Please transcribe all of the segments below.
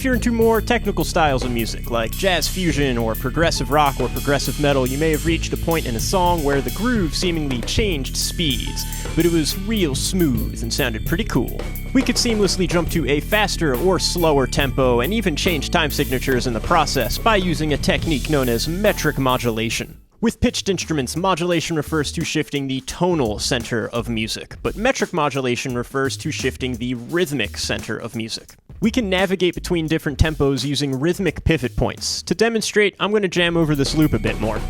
you're into more technical styles of music, like jazz fusion or progressive rock or progressive metal, you may have reached a point in a song where the groove seemingly changed speeds, but it was real smooth and sounded pretty cool. We could seamlessly jump to a faster or slower tempo and even change time signatures in the process by using a technique known as metric modulation. With pitched instruments, modulation refers to shifting the tonal center of music, but metric modulation refers to shifting the rhythmic center of music. We can navigate between different tempos using rhythmic pivot points. To demonstrate, I'm going to jam over this loop a bit more.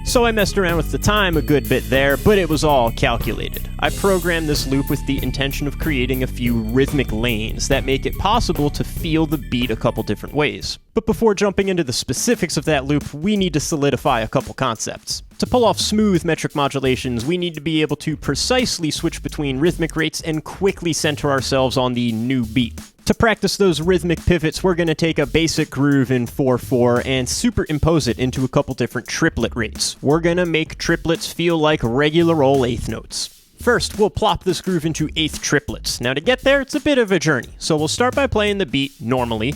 So I messed around with the time a good bit there, but it was all calculated. I programmed this loop with the intention of creating a few rhythmic lanes that make it possible to feel the beat a couple different ways. But before jumping into the specifics of that loop, we need to solidify a couple concepts. To pull off smooth metric modulations, we need to be able to precisely switch between rhythmic rates and quickly center ourselves on the new beat. To practice those rhythmic pivots, we're going to take a basic groove in 4/4 and superimpose it into a couple different triplet rates. We're going to make triplets feel like regular ol' eighth notes. First, we'll plop this groove into eighth triplets. Now to get there, it's a bit of a journey, so we'll start by playing the beat normally.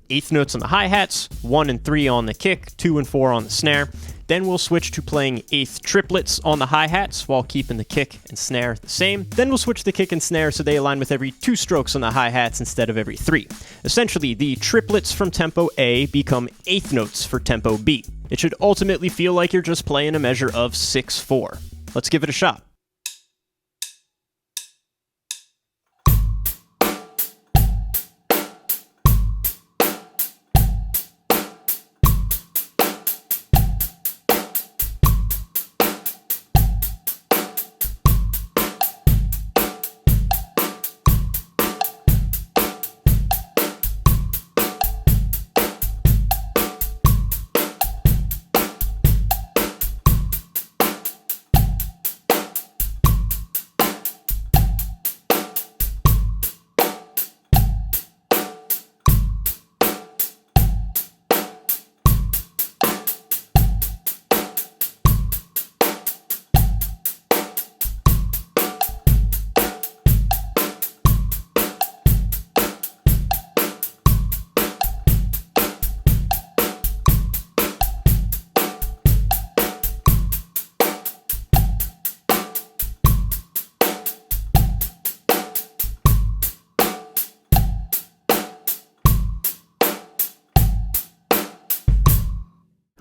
Eighth notes on the hi-hats, 1 and 3 on the kick, 2 and 4 on the snare. Then we'll switch to playing eighth triplets on the hi-hats while keeping the kick and snare the same. Then we'll switch the kick and snare so they align with every 2 strokes on the hi-hats instead of every 3. Essentially, the triplets from tempo A become eighth notes for tempo B. It should ultimately feel like you're just playing a measure of 6/4. Let's give it a shot.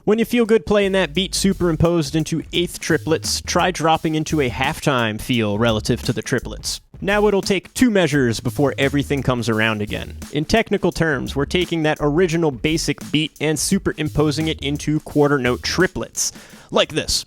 When you feel good playing that beat superimposed into eighth triplets, try dropping into a halftime feel relative to the triplets. Now it'll take 2 measures before everything comes around again. In technical terms, we're taking that original basic beat and superimposing it into quarter note triplets, like this.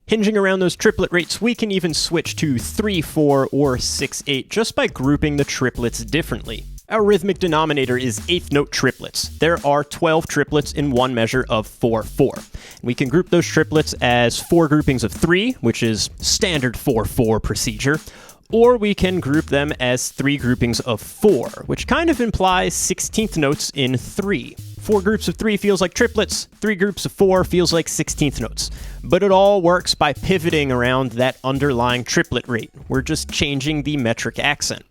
Hinging around those triplet rates, we can even switch to 3/4 or 6/8 just by grouping the triplets differently. Our rhythmic denominator is eighth note triplets. There are 12 triplets in one measure of 4/4. We can group those triplets as 4 groupings of 3, which is standard 4/4 procedure, or we can group them as 3 groupings of 4, which kind of implies 16th notes in 3. 4 groups of 3 feels like triplets, 3 groups of 4 feels like 16th notes. But it all works by pivoting around that underlying triplet rate. We're just changing the metric accent.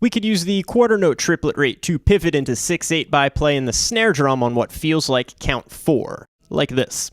We could use the quarter note triplet rate to pivot into 6/8 by playing the snare drum on what feels like count 4, like this.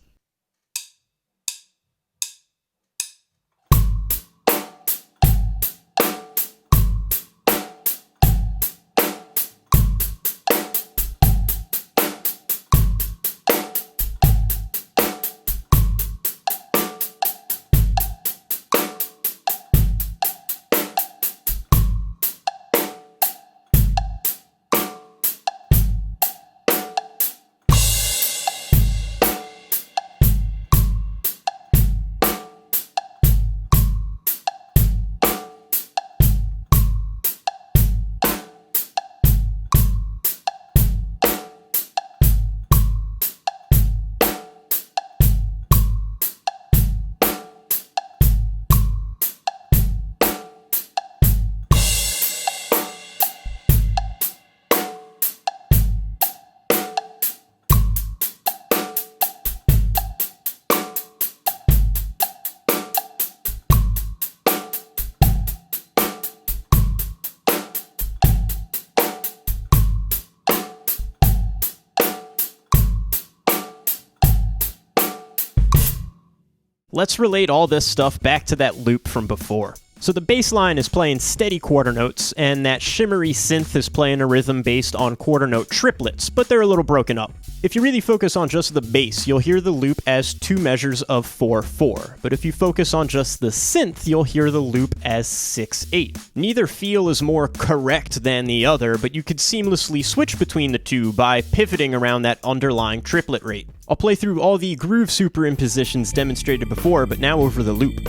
Let's relate all this stuff back to that loop from before. So the bass line is playing steady quarter notes, and that shimmery synth is playing a rhythm based on quarter note triplets, but they're a little broken up. If you really focus on just the bass, you'll hear the loop as 2 measures of 4/4, but if you focus on just the synth, you'll hear the loop as 6/8. Neither feel is more correct than the other, but you could seamlessly switch between the two by pivoting around that underlying triplet rate. I'll play through all the groove superimpositions demonstrated before, but now over the loop.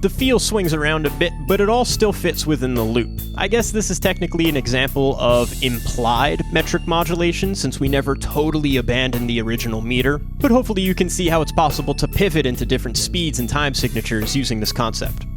The feel swings around a bit, but it all still fits within the loop. I guess this is technically an example of implied metric modulation, since we never totally abandoned the original meter, but hopefully you can see how it's possible to pivot into different speeds and time signatures using this concept.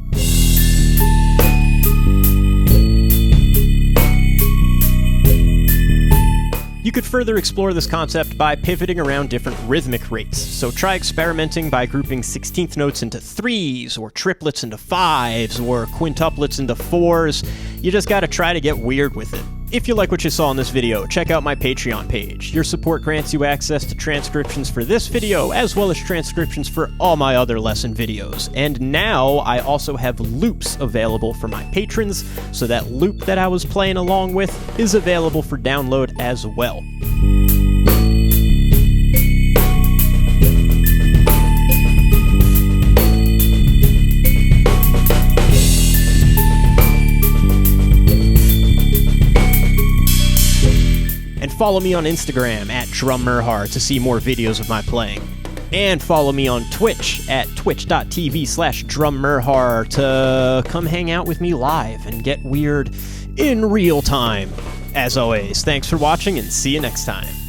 You could further explore this concept by pivoting around different rhythmic rates, so try experimenting by grouping 16th notes into 3s, or triplets into 5s, or quintuplets into 4s. You just gotta try to get weird with it. If you like what you saw in this video, check out my Patreon page. Your support grants you access to transcriptions for this video, as well as transcriptions for all my other lesson videos. And now, I also have loops available for my patrons, so that loop that I was playing along with is available for download as well. And follow me on Instagram at drummerhar to see more videos of my playing. And follow me on Twitch at twitch.tv/drummerhar to come hang out with me live and get weird in real time. As always, thanks for watching and see you next time.